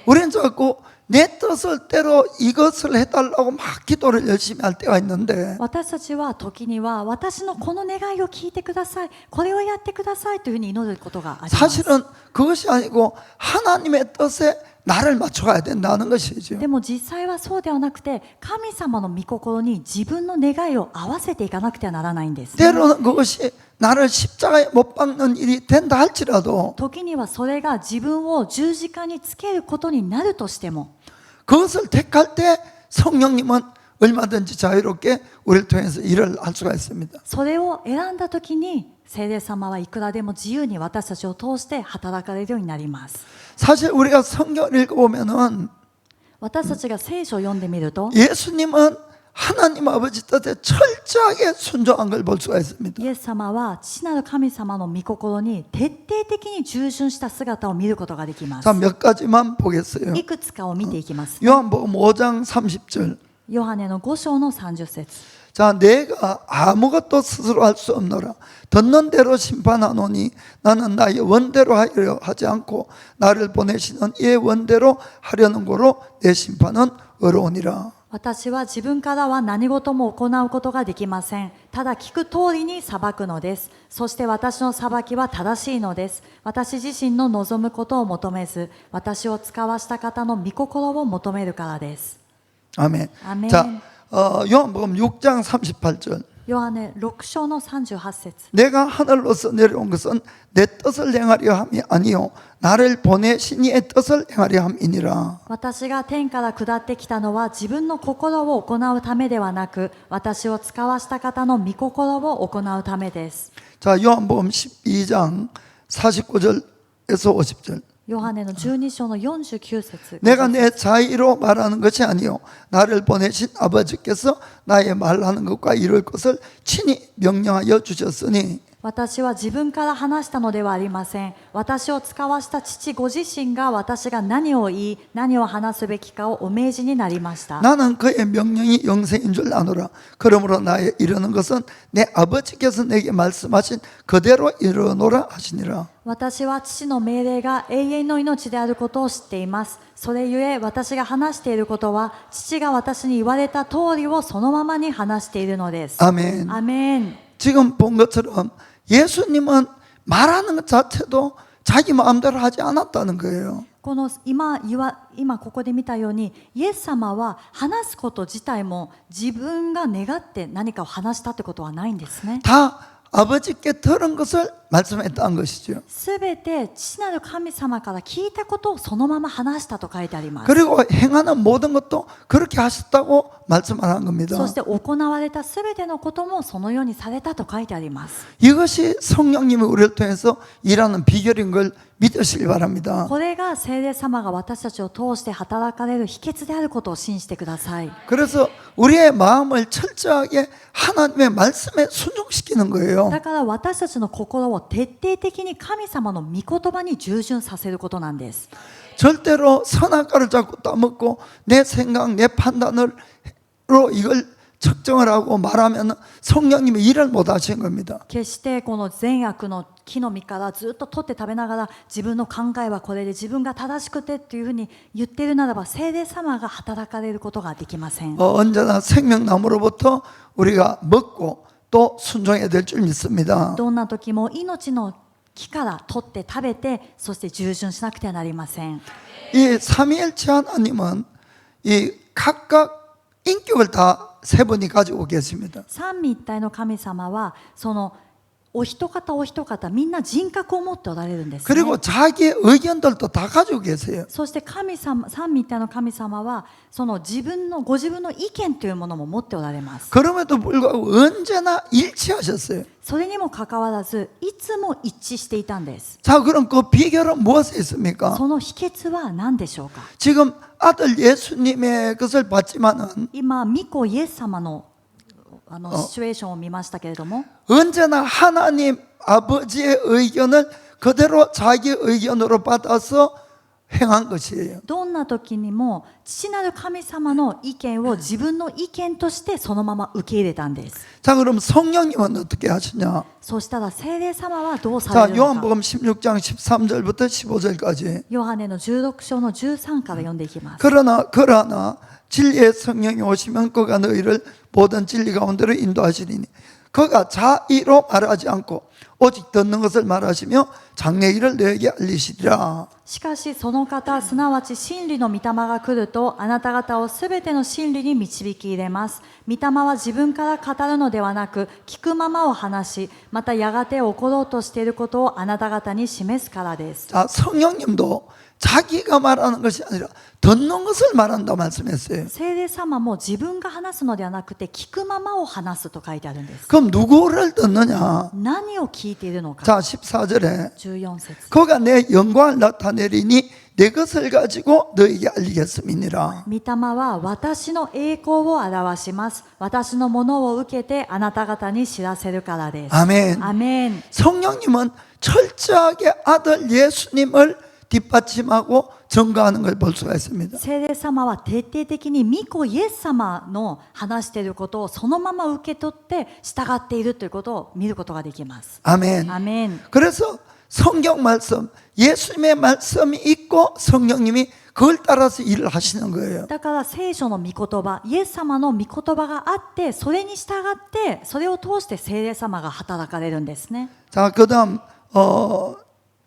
우리는 자꾸 내 뜻을대로 이것을 해달라고 막 기도를 열심히 할 때가 있는데 私たちは時には私のこの願いを聞いてください、これをやってくださいというふうに祈ることがあります。 사실은 그것이 아니고 하나님의 뜻에 나를 맞춰가야 된다는 것이죠. でも実際はそうではなくて神様の御心に自分の願いを合わせていかなくてはならないんです、ね。 때로는 그것이 나를 십자가에 못 박는 일이 된다 할지라도 時にはそれが自分を十字架につけることになるとしても 그것을 택할 때 성령님은 얼마든지 자유롭게 우리를 통해서 일을 할 수가 있습니다. それを選んだ時に聖霊様はいくらでも自由に私たちを通して働かれるようになります。 사실 우리가 성경을 읽어보면은 私たちが聖書を読んでみると 예수님은 하나님 아버지 뜻에 철저하게 순종한 걸 볼 수가 있습니다. イエス様は父なる神様の御心に徹底的に従順した姿を見ることができます。 자, 몇 가지만 보겠어요. いくつかを見ていきます。 요한복음 5장 30절. ヨハネの5章の30節 자, 내가 아무것도 스스로 할 수 없노라. 듣는 대로 심판하노니 나는 나의 원대로 하려 하지 않고 나를 보내시는 이의 원대로 하려는 거로 내 심판은 의로우니라. 私は自分からは何事も行うことができません。ただ聞く通りに裁くのです。そして私の裁きは正しいのです。私自身の望むことを求めず、私を使わした方の御心を求めるからです。 아멘. 아멘. 자, 요한복음 6장 38절. ヨハネ6章の38節 내가 하늘로서 내려온 것은 내 뜻을 행하려 함이 아니요 나를 보내신 이의 뜻을 행하려 함이니라. 私が天から下ってきたのは自分の心を行うためではなく、私を使わした方の御心を行うためです。 자, 요한복음 12장 49절에서 50절. ヨハネの12章の49節 내가 내 자의로 말하는 것이 아니요 나를 보내신 아버지께서 나의 말하는 것과 이룰 것을 친히 명령하여 주셨으니 私は自分から話したのではありません。私を使わした父ご自身が私が何を言い、何を話すべきかをお命じになりました。 나는 그의 명령이 영생인 줄 아노라. 그러므로 나의 이르는 것은 내 아버지께서 내게 말씀하신 그대로 이르노라 하시니라. 私は父の命令が永遠の命であることを知っています。それゆえ私が話していることは父が私に言われた通りをそのままに話しているのです。 아멘. アメン。 지금 본 것처럼 예수님은 말하는 것 자체도 자기 마음대로 하지 않았다는 거예요. この今ここで見たように、イエス様は話すこと自体も自分が願って何かを話したってことはないんですね。 다 아버지께 들은 것을 말씀했다는 것이죠. すべて父なる神様から聞いたことをそのまま話したと書いてあります。 그리고 행하는 모든 것도 그렇게 하셨다고 말씀하는 겁니다. そして行われたすべてのこともそのようにされたと書いてあります。 이것이 성령님이 우리를 통해서 일하는 비결인 걸 믿으시기 바랍니다. これが聖霊様が私たちを通して働かれる秘訣であることを信じてください。 그래서 우리의 마음을 철저하게 하나님의 말씀에 순종시키는 거예요. だから私たちの心を徹底的に神様の御言葉に従順させることなんです。 절대로 선악과를 자꾸 따먹고 내 생각, 내 판단으로 이걸 측정을 하고 말하면 성령님이 일을 못 하시는 겁니다. 決してこの善悪の木の実からずっと取って食べながら自分の考えはこれで自分が正しくてっていうふうに言っているならば聖霊様が働かれることができません。 언제나 생명나무로부터 우리가 먹고 또 순종해야 될 줄 믿습니다. どんな時も命の木から取って食べてそして従順しなくてはなりません。 이 삼위일체 하나님은 이 각각 인격을 다 세 분이 가지고 계십니다. 三位一体の神様はそのお一方お一方みんな人格を持っておられるんですね。 그리고 자기의 의견들도 다 가지고 계세요. そして神様、三位一体の神様はそのご自分の意見というものも持っておられます。 그럼에도 불구하고 언제나 일치하셨어요. それにもかかわらずいつも一致していたんです。 자, 그럼 그 비결은 무엇에 있습니까? その秘訣は何でしょうか。 지금 아들 예수님의 것을 봤지만은 今御子イエス様のシチュエーションを見ましたけれども、 언제나 하나님 아버지의 의견을 그대로 자기 의견으로 받아서 행한 것이에요. どんな時にも父なる神様の意見を自分の意見としてそのまま受け入れたんです。 자, 그럼 성령님은 어떻게 하시냐? そしたら聖霊様はどうされ 자, るのか。 요한복음 16장 13절부터 15절까지. ヨハネの16章の13から読んでいきます。 그러나 진리의 성령이 오시면 그가 너희를 모든 진리 가운데로 인도하시리니 그가 자의로 말하지 않고 오직 듣는 것을 말하시며 장래 일을 너에게 알리시리라. しかしその方すなわち真理の御霊が来るとあなた方をすべての真理に導き入れます。御霊は自分から語るのではなく聞くままを話し、またやがて起ころうとしていることをあなた方に示すからです。 자, 성령님도 자기가 말하는 것이 아니라 듣는 것을 말한다 말씀했어요. 聖霊様も自分が話すのではなくて聞くままを話すと書いてあるんです。 그럼 누구를 듣느냐? 何を聞いているのか。 자, 14절에 14節 그가 내 영광을 나타내리니 내 것을 가지고 너에게 알리겠음이니라. 御霊は私の栄光を表します。私のものを受けてあなた方に知らせるからです。 아멘. アメン。 성령님은 철저하게 아들 예수님을 뒷받침하고 증거하는 걸 볼 수가 있습니다. 聖霊様は徹底的に御子イエス様の話していることをそのまま受け取って従っているということを見ることができます。 아멘. アメン。 그래서 성경 말씀, 예수님의 말씀이 있고 성령님이 그걸 따라서 일을 하시는 거예요. だから聖書の御言葉、イエス様の御言葉があってそれに従ってそれを通して聖霊様が働かれるんですね。 자, 그다음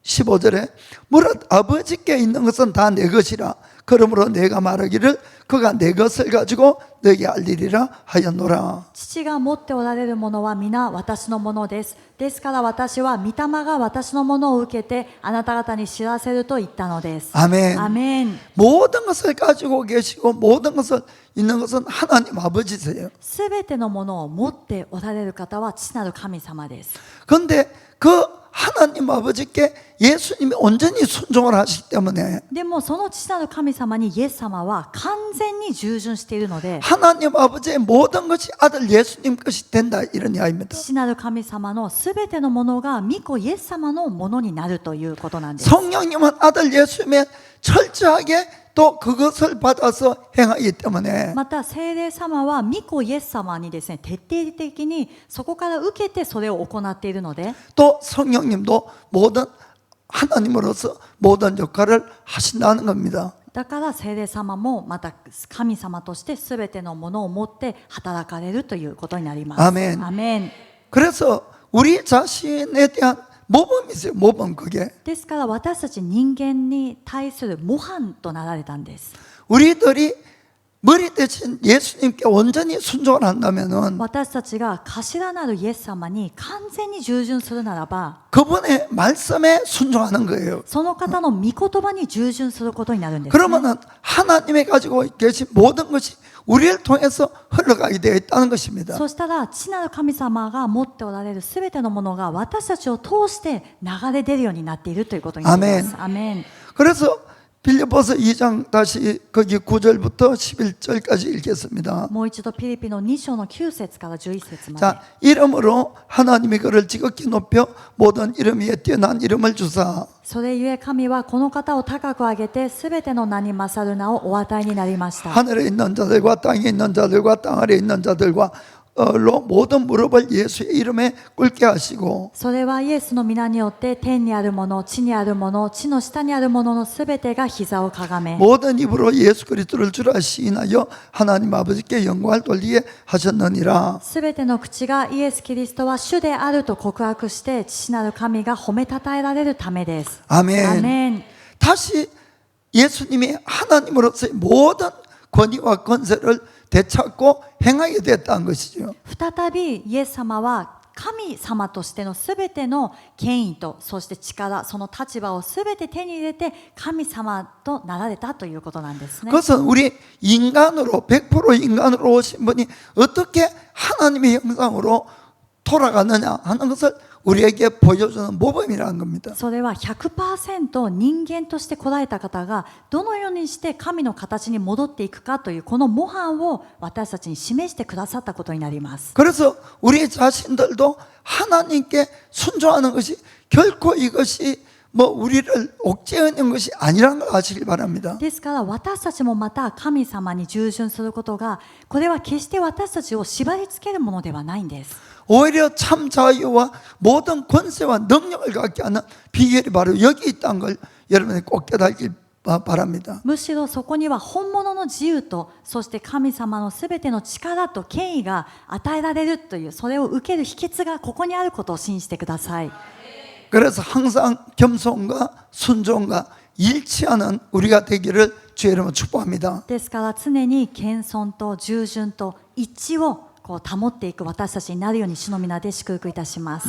15절에 무릇 아버지께 있는 것은 다 내 것이라 그러므로 내가 말하기를 그가 내 것을 가지고 너에게 알리리라 하였노라. 父が持っておられるものは皆私のものです。ですから私は御霊が私のものを受けてあなた方に知らせると言ったのです。 아멘. アメン。 모든 것을 가지고 계시고 모든 것을 있는 것은 하나님 아버지세요. すべてのものを持っておられる方は父なる神様です。 그런데 그 하나님 아버지께 예수님이 온전히 순종을 하시기 때문에 でもその父なる神様にイエス様は完全に従順しているので、 하나님 아버지의 모든 것이 아들 예수님 것이 된다 이런 이야기입니다. 父なる神様のすべてのものが御子イエス様のものになるということなんです。 성령님은 아들 예수님의 철저하게 또 그것을 받아서 행하기 때문에 また聖霊様は御子イエス様にですね、徹底的にそこから受けてそれを行っているので、 또 성령님도 모든 하나님으로서 모든 역할을 하신다는 겁니다. だから聖霊様もまた神様としてすべてのものを持って働かれるということになります。アメン。アメン。 그래서 우리 자신에 대한 모범이세요. 모범 그게. ですから私たち人間に対する模範となられたんです。 우리들이 머리 대신 예수님께 온전히 순종을 한다면은 私たちが頭なるイエス様に完全に従順するならば、 그분의 말씀에 순종하는 거예요. その方の御言葉に従順することになるんです、ね。 그러면은 하나님이 가지고 계신 모든 것이 우리를 통해서 흘러가게 되어 있다는 것입니다. そしたら父なる神様が持っておられるすべてのものが私たちを通して流れ出るようになっているということになります。アメン。 그래서 빌립보서 2장 다시 거기 9절부터 11절까지 읽겠습니다. もう一度ピリピの2章の9節から11節まで。 자, 이름으로 하나님이 그를 지극히 높여 모든 이름 위에 뛰어난 이름을 주사 それゆえ神はこの方を高く上げてすべての名に勝る名をお与えになりました。 하늘에 있는 자들과 땅에 있는 자들과 땅 아래에 있는 자들과 로 모든 무릎을 예수의 이름에 꿇게 하시고 それはイエスの皆によって天にあるもの、地にあるもの、地の下にあるもののすべてが膝をかがめ、 모든 입으로 예수 그리스도를 주라 시인하여 하나님 아버지께 영광을 돌리게 하셨느니라. すべての口がイエス・キリストは主であると告白して父なる神が褒めたたえられるためです。 아멘. アメン。 다시 예수님이 하나님으로서의 모든 권위와 권세를 되찾고 행하게 됐다는 것이죠. 再びイエス様は神様としてのすべての権威とそして力、その立場をすべて手に入れて神様となられたということなんですね。 그것은 우리 인간으로 100% 인간으로 오신 분이 어떻게 하나님의 형상으로 돌아가느냐 하는 것을 우리에게 보여주는 모범이라는 겁니다. それは 100% 人間として来られた方がどのようにして神の形に戻っていくかというこの模範を私たちに示してくださったことになります。 그래서 우리 자신들도 하나님께 순종하는 것이 결코 이것이 뭐 우리를 옥죄하는 것이 아니라는 걸 아시길 바랍니다. ですから私たちもまた神様に従順することがこれは決して私たちを縛り付けるものではないんです。 오히려 참 자유와 모든 권세와 능력을 갖게 하는 비결이 바로 여기 있다는 걸 여러분이 꼭 깨닫길 바랍니다. むしろそこには本物の自由とそして神様のすべての力と権威が与えられるというそれを受ける秘訣がここにあることを信じてください。 그래서 항상 겸손과 순종과 일치하는 우리가 되기를 주의 이름으로 축복합니다. ですから常に謙遜と従順と一致をこう保っていく私たちになるように主の皆で祝福いたします。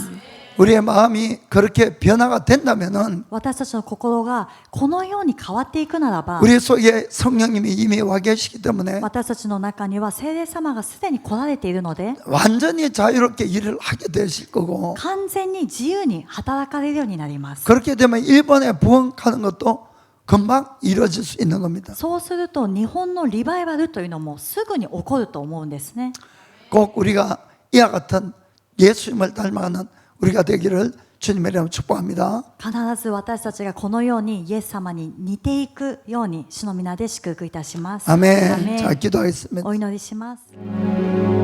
우리의 마음이 그렇게 변화가 된다면은 私たちの心がこのように変わっていくならば 우리 속에 성령님이 이미 와 계시기 때문에 私たちの中には聖霊様がすでに来られているので 완전히 자유롭게 일을 하게 되실 거고 完全に自由に働かれるようになります。 그렇게 되면 일본에 부흥하는 것도 금방 이루어질 수 있는 겁니다. そうすると日本のリバイバルというのもすぐに起こると思うんですね。 꼭 우리가 이와 같은 예수님을 닮아가는 우리가 되기를 주님의 이름으로 축복합니다. 必ず私たちがこのようにイエス様に似ていくように主の皆で祝福いたします。 아멘. アメン 자, 기도하겠습니다. お祈りします。